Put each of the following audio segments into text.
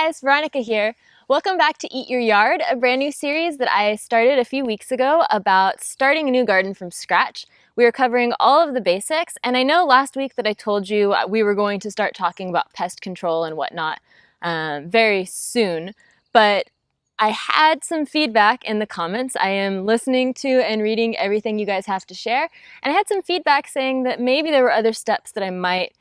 guys, Veronica here. Welcome back to Eat Your Yard, a brand new series that I started a few weeks ago about starting a new garden from scratch. We are covering all of the basics, and I know last week that I told you we were going to start talking about pest control and whatnot very soon, but I had some feedback in the comments. I am listening to and reading everything you guys have to share, and I had some feedback saying that maybe there were other steps that I might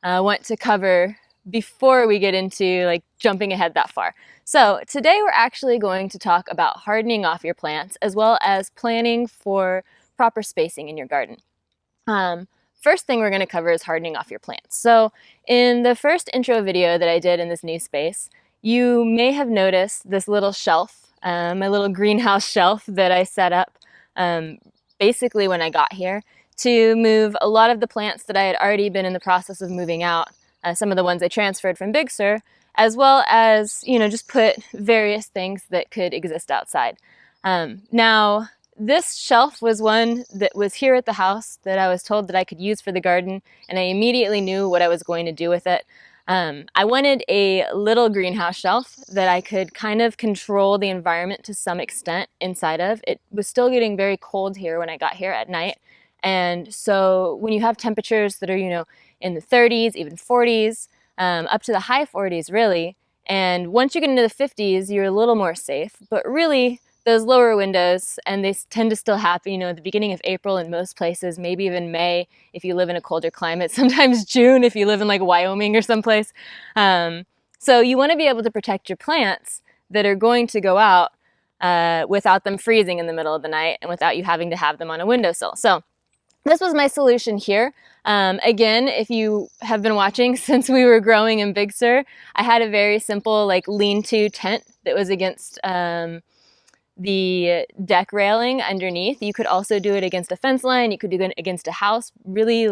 want to cover before we get into jumping ahead that far. So today we're actually going to talk about hardening off your plants as well as planning for proper spacing in your garden. First thing we're going to cover is hardening off your plants. So in the first intro video that I did in this new space, you may have noticed this little shelf, my little greenhouse shelf that I set up basically when I got here to move a lot of the plants that I had already been in the process of moving out. Some of the ones I transferred from Big Sur, as well as, just put various things that could exist outside. Now, this shelf was one that was here at the house that I was told that I could use for the garden, and I immediately knew what I was going to do with it. I wanted a little greenhouse shelf that I could kind of control the environment to some extent inside of. It was still getting very cold here when I got here at night. And so when you have temperatures that are, in the 30s, even 40s, up to the high 40s really, and once you get into the 50s, you're a little more safe. But really, those lower windows, and they tend to still happen, at the beginning of April in most places, maybe even May if you live in a colder climate, sometimes June if you live in Wyoming or someplace. So you want to be able to protect your plants that are going to go out without them freezing in the middle of the night and without you having to have them on a windowsill. So this was my solution here. Again, if you have been watching since we were growing in Big Sur, I had a very simple lean-to tent that was against the deck railing underneath. You could also do it against a fence line. You could do it against a house. Really,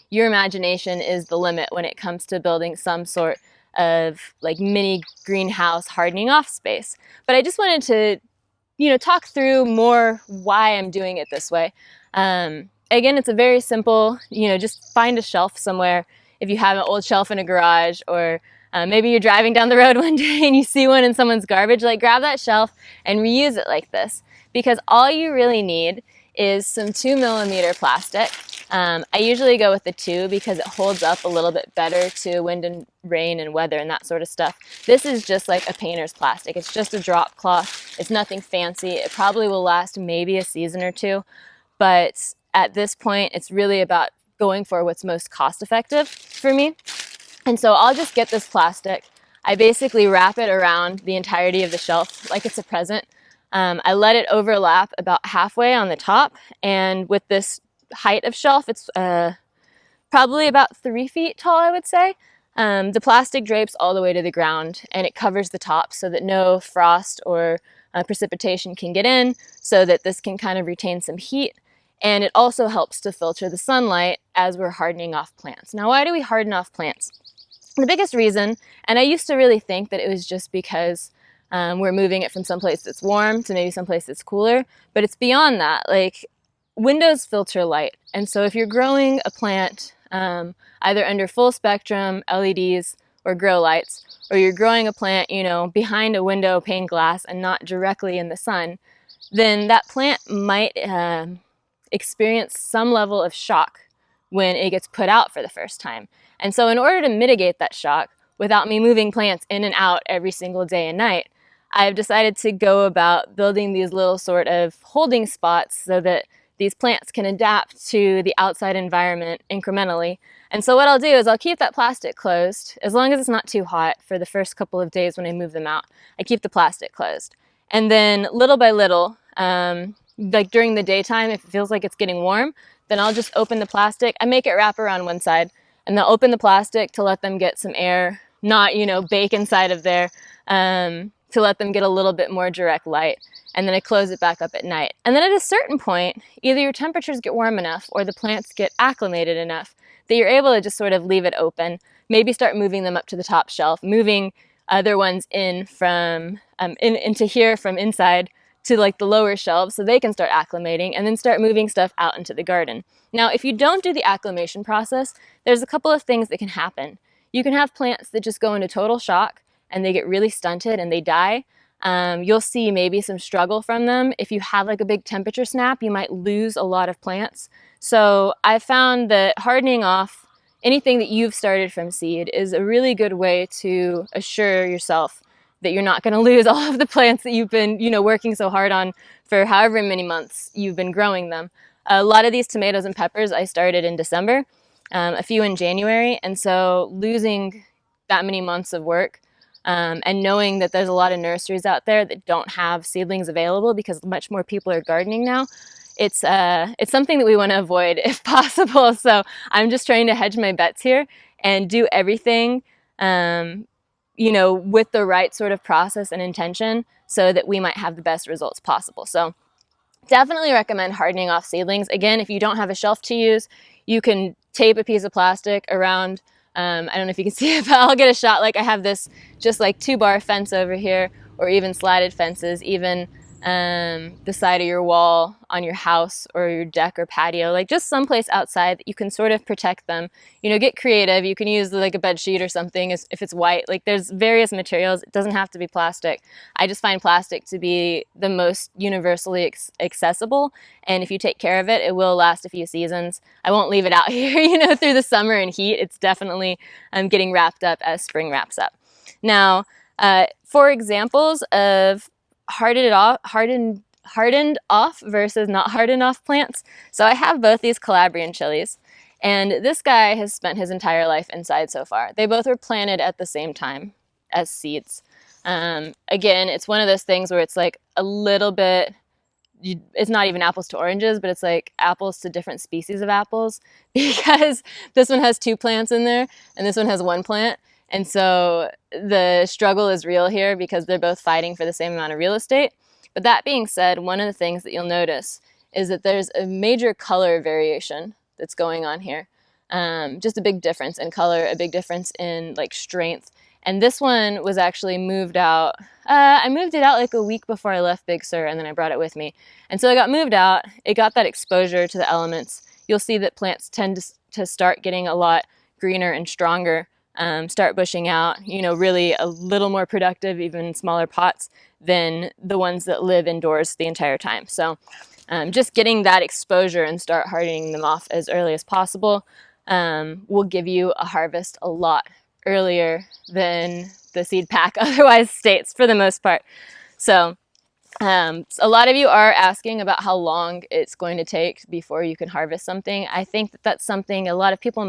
your imagination is the limit when it comes to building some sort of mini greenhouse hardening off space. But I just wanted to, talk through more why I'm doing it this way. Again, it's a very simple, just find a shelf somewhere. If you have an old shelf in a garage, or maybe you're driving down the road one day and you see one in someone's garbage, grab that shelf and reuse it like this. Because all you really need is some 2mm plastic. I usually go with the 2 because it holds up a little bit better to wind and rain and weather and that sort of stuff. This is just like a painter's plastic. It's just a drop cloth. It's nothing fancy. It probably will last maybe a season or two, but at this point, it's really about going for what's most cost effective for me. And so I'll just get this plastic. I basically wrap it around the entirety of the shelf like it's a present. I let it overlap about halfway on the top. And with this height of shelf, it's probably about 3 feet tall, I would say. The plastic drapes all the way to the ground, and it covers the top so that no frost or precipitation can get in, so that this can kind of retain some heat. And it also helps to filter the sunlight as we're hardening off plants. Now, why do we harden off plants? The biggest reason, and I used to really think that it was just because we're moving it from someplace that's warm to maybe someplace that's cooler, but it's beyond that. Windows filter light. And so if you're growing a plant either under full spectrum LEDs or grow lights, or you're growing a plant, behind a window pane glass and not directly in the sun, then that plant might experience some level of shock when it gets put out for the first time. And so in order to mitigate that shock, without me moving plants in and out every single day and night, I've decided to go about building these little sort of holding spots so that these plants can adapt to the outside environment incrementally. And so what I'll do is I'll keep that plastic closed as long as it's not too hot for the first couple of days when I move them out. I keep the plastic closed. And then little by little, during the daytime, if it feels like it's getting warm, then I'll just open the plastic. I make it wrap around one side, and then open the plastic to let them get some air, not, bake inside of there, to let them get a little bit more direct light. And then I close it back up at night. And then at a certain point, either your temperatures get warm enough or the plants get acclimated enough that you're able to just sort of leave it open, maybe start moving them up to the top shelf, moving other ones in from into here from inside to the lower shelves so they can start acclimating, and then start moving stuff out into the garden. Now, if you don't do the acclimation process, there's a couple of things that can happen. You can have plants that just go into total shock and they get really stunted and they die, you'll see maybe some struggle from them. If you have like a big temperature snap, you might lose a lot of plants. So I found that hardening off anything that you've started from seed is a really good way to assure yourself that you're not going to lose all of the plants that you've been, working so hard on for however many months you've been growing them. A lot of these tomatoes and peppers I started in December, a few in January, and so losing that many months of work, and knowing that there's a lot of nurseries out there that don't have seedlings available because much more people are gardening now, it's something that we want to avoid if possible. So I'm just trying to hedge my bets here and do everything with the right sort of process and intention so that we might have the best results possible. So definitely recommend hardening off seedlings. Again, if you don't have a shelf to use, you can tape a piece of plastic around, I don't know if you can see it, but I'll get a shot. Like I have this just like 2-bar fence over here, or even slatted fences, even the side of your wall on your house or your deck or patio, like just someplace outside that you can sort of protect them. Get creative. You can use like a bed sheet or something if it's white. Like there's various materials. It doesn't have to be plastic. I just find plastic to be the most universally accessible, and if you take care of it, it will last a few seasons. I won't leave it out here, through the summer and heat. It's definitely getting wrapped up as spring wraps up. Now, for examples of hardened off versus not hardened off plants. So I have both these Calabrian chilies, and this guy has spent his entire life inside so far. They both were planted at the same time as seeds. Again, it's one of those things where it's like a little bit, it's not even apples to oranges, but it's like apples to different species of apples, because this one has 2 plants in there and this one has 1 plant. And so the struggle is real here because they're both fighting for the same amount of real estate. But that being said, one of the things that you'll notice is that there's a major color variation that's going on here. Just a big difference in color, a big difference in like strength. And this one was actually moved out. I moved it out like a week before I left Big Sur, and then I brought it with me. And so it got moved out. It got that exposure to the elements. You'll see that plants tend to start getting a lot greener and stronger. Start bushing out, really a little more productive, even in smaller pots, than the ones that live indoors the entire time. So just getting that exposure and start hardening them off as early as possible will give you a harvest a lot earlier than the seed pack otherwise states, for the most part. So a lot of you are asking about how long it's going to take before you can harvest something. I think that that's something a lot of people,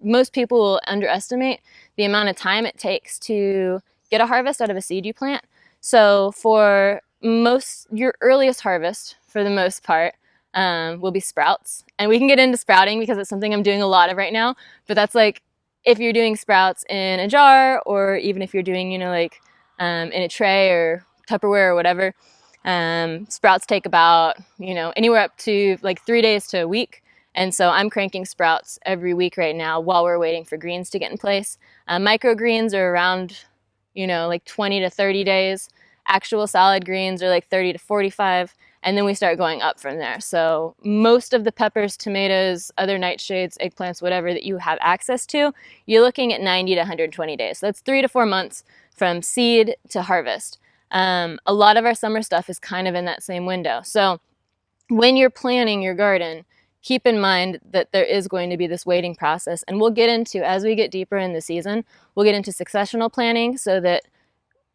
most people will underestimate the amount of time it takes to get a harvest out of a seed you plant. So for your earliest harvest, for the most part, will be sprouts. And we can get into sprouting because it's something I'm doing a lot of right now. But that's like if you're doing sprouts in a jar, or even if you're doing, in a tray or Tupperware or whatever. Sprouts take about, anywhere up to like 3 days to a week. And so I'm cranking sprouts every week right now while we're waiting for greens to get in place. Microgreens are around, like 20 to 30 days. Actual salad greens are like 30 to 45. And then we start going up from there. So most of the peppers, tomatoes, other nightshades, eggplants, whatever that you have access to, you're looking at 90 to 120 days. So that's 3 to 4 months from seed to harvest. A lot of our summer stuff is kind of in that same window. So when you're planning your garden, keep in mind that there is going to be this waiting process. And we'll get into, as we get deeper in the season, we'll get into successional planning, so that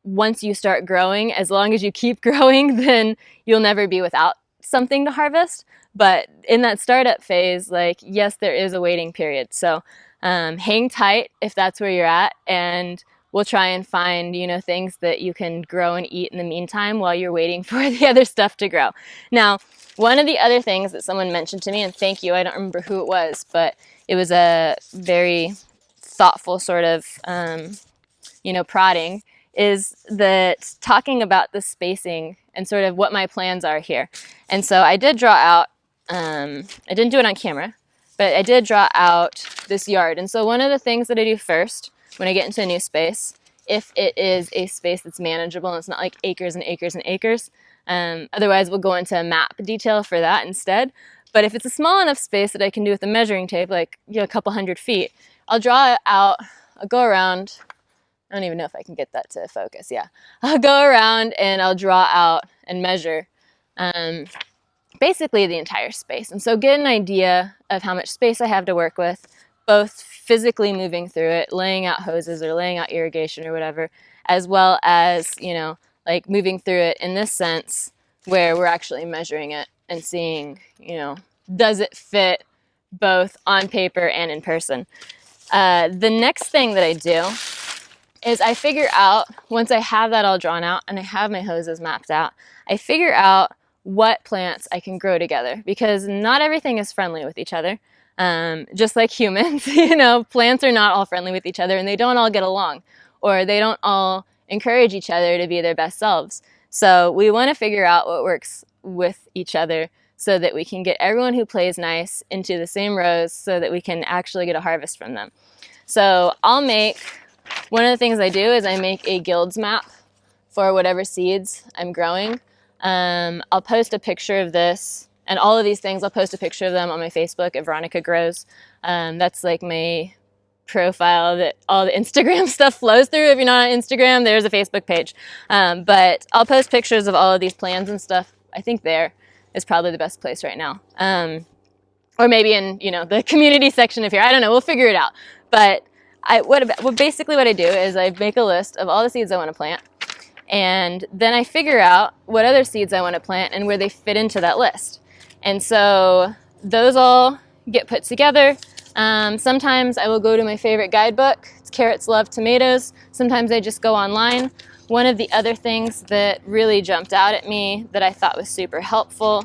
once you start growing, as long as you keep growing, then you'll never be without something to harvest. But in that startup phase, yes, there is a waiting period. So hang tight if that's where you're at, and we'll try and find, things that you can grow and eat in the meantime while you're waiting for the other stuff to grow. Now, one of the other things that someone mentioned to me, and thank you, I don't remember who it was, but it was a very thoughtful sort of, prodding, is that talking about the spacing and sort of what my plans are here. And so I did draw out, I didn't do it on camera, but I did draw out this yard. And so one of the things that I do first when I get into a new space, if it is a space that's manageable and it's not like acres and acres and acres, otherwise we'll go into a map detail for that instead. But if it's a small enough space that I can do with a measuring tape, like a couple 100 feet, I'll draw it out, I'll go around I don't even know if I can get that to focus. Yeah, I'll go around and I'll draw out and measure basically the entire space. And so get an idea of how much space I have to work with, both physically moving through it, laying out hoses or laying out irrigation or whatever, as well as, like moving through it in this sense where we're actually measuring it and seeing, does it fit both on paper and in person. The next thing that I do is I figure out, once I have that all drawn out and I have my hoses mapped out, I figure out what plants I can grow together, because not everything is friendly with each other. Just like humans, plants are not all friendly with each other, and they don't all get along, or they don't all encourage each other to be their best selves. So we want to figure out what works with each other so that we can get everyone who plays nice into the same rows so that we can actually get a harvest from them. So one of the things I do is I make a guilds map for whatever seeds I'm growing. I'll post a picture of this, and all of these things, I'll post a picture of them on my Facebook at Veronica Grows. That's like my profile that all the Instagram stuff flows through. If you're not on Instagram, there's a Facebook page. But I'll post pictures of all of these plans and stuff. I think there is probably the best place right now. Or maybe in, the community section of here. I don't know. We'll figure it out. But basically what I do is I make a list of all the seeds I want to plant. And then I figure out what other seeds I want to plant and where they fit into that list. And so those all get put together. Sometimes I will go to my favorite guidebook. It's Carrots Love Tomatoes. Sometimes I just go online. One of the other things that really jumped out at me that I thought was super helpful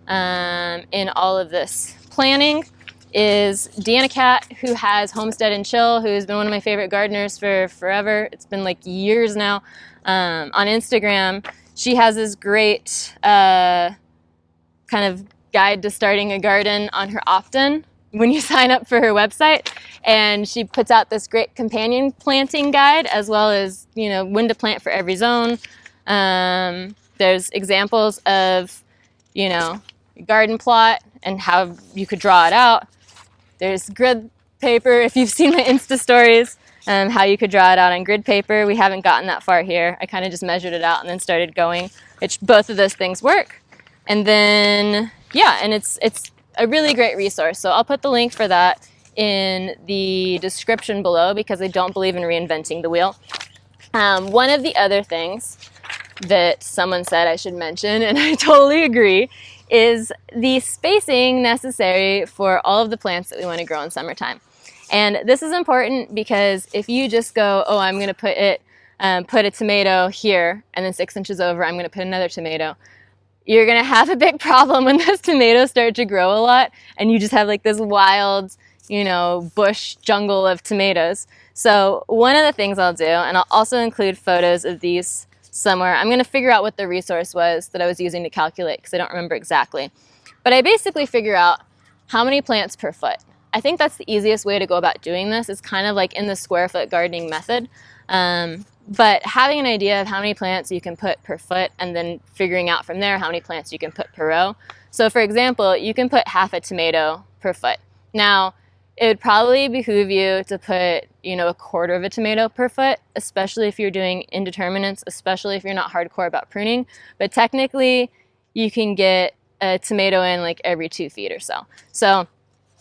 in all of this planning is Deanna Cat, who has Homestead and Chill, who's been one of my favorite gardeners for forever. It's been like years now. On Instagram, she has this great kind of guide to starting a garden on her opt-in when you sign up for her website. And she puts out this great companion planting guide, as well as, when to plant for every zone. There's examples of, garden plot and how you could draw it out. There's grid paper, if you've seen my Insta stories. How you could draw it out on grid paper. We haven't gotten that far here. I kind of just measured it out and then started going, which both of those things work. And then, and it's a really great resource. So I'll put the link for that in the description below, because I don't believe in reinventing the wheel. One of the other things that someone said I should mention, and I totally agree, is the spacing necessary for all of the plants that we want to grow in summertime. And this is important because if you just go, I'm going to put a tomato here, and then 6 inches over, I'm going to put another tomato, you're going to have a big problem when those tomatoes start to grow a lot, and you just have like this wild, bush jungle of tomatoes. So one of the things I'll do, and I'll also include photos of these somewhere. I'm going to figure out what the resource was that I was using to calculate, because I don't remember exactly. But I basically figure out how many plants per foot. I think that's the easiest way to go about doing this, is kind of like in the square foot gardening method. But having an idea of how many plants you can put per foot, and then figuring out from there how many plants you can put per row. So for example, you can put half a tomato per foot. Now, it would probably behoove you to put, a quarter of a tomato per foot, especially if you're doing indeterminates, especially if you're not hardcore about pruning. But technically, you can get a tomato in like every 2 feet or so. So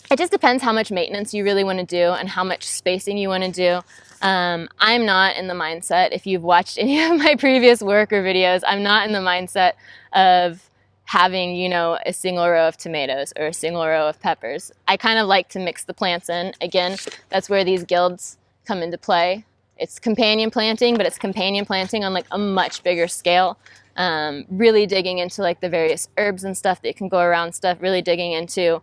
it just depends how much maintenance you really want to do and how much spacing you want to do. I'm not in the mindset, if you've watched any of my previous work or videos, I'm not in the mindset of having, a single row of tomatoes or a single row of peppers. I kind of like to mix the plants in. Again, that's where these guilds come into play. It's companion planting, but it's companion planting on like a much bigger scale. Really digging into like the various herbs and stuff that can go around stuff, really digging into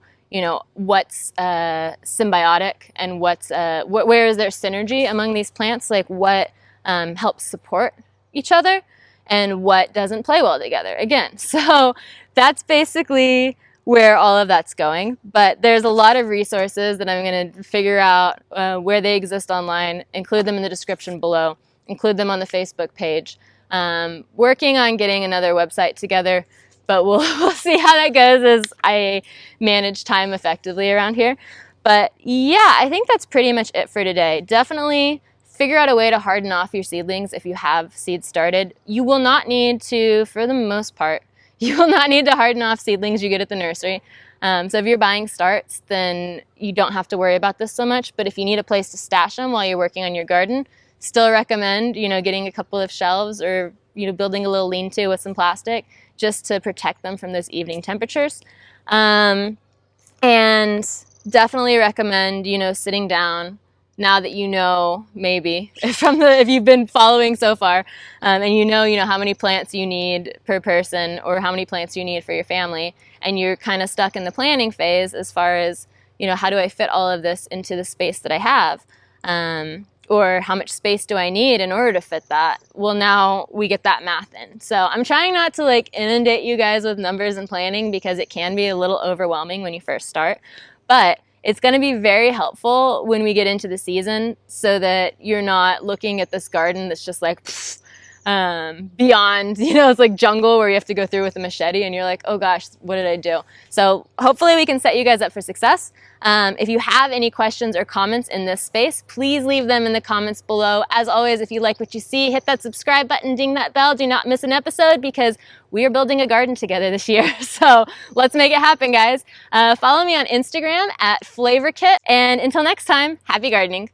what's symbiotic and where is there synergy among these plants, like what helps support each other and what doesn't play well together again. So that's basically where all of that's going. But there's a lot of resources that I'm going to figure out where they exist online, include them in the description below, include them on the Facebook page. Working on getting another website together, but we'll see how that goes as I manage time effectively around here. But yeah, I think that's pretty much it for today. Definitely figure out a way to harden off your seedlings if you have seeds started. You will not need to, for the most part, you will not need to harden off seedlings you get at the nursery. So if you're buying starts, then you don't have to worry about this so much. But if you need a place to stash them while you're working on your garden, still recommend, getting a couple of shelves or, building a little lean-to with some plastic just to protect them from those evening temperatures. And definitely recommend, sitting down now that maybe if you've been following so far, and how many plants you need per person or how many plants you need for your family, and you're kind of stuck in the planning phase as far as, how do I fit all of this into the space that I have? Or how much space do I need in order to fit that? Well, now we get that math in. So I'm trying not to inundate you guys with numbers and planning because it can be a little overwhelming when you first start. But it's going to be very helpful when we get into the season so that you're not looking at this garden that's just beyond, it's like jungle where you have to go through with a machete and you're like, oh gosh, what did I do? So hopefully we can set you guys up for success. If you have any questions or comments in this space, please leave them in the comments below. As always, if you like what you see, hit that subscribe button, ding that bell, do not miss an episode because we are building a garden together this year. So let's make it happen, guys. Follow me on Instagram at FlavorKit. And until next time, happy gardening.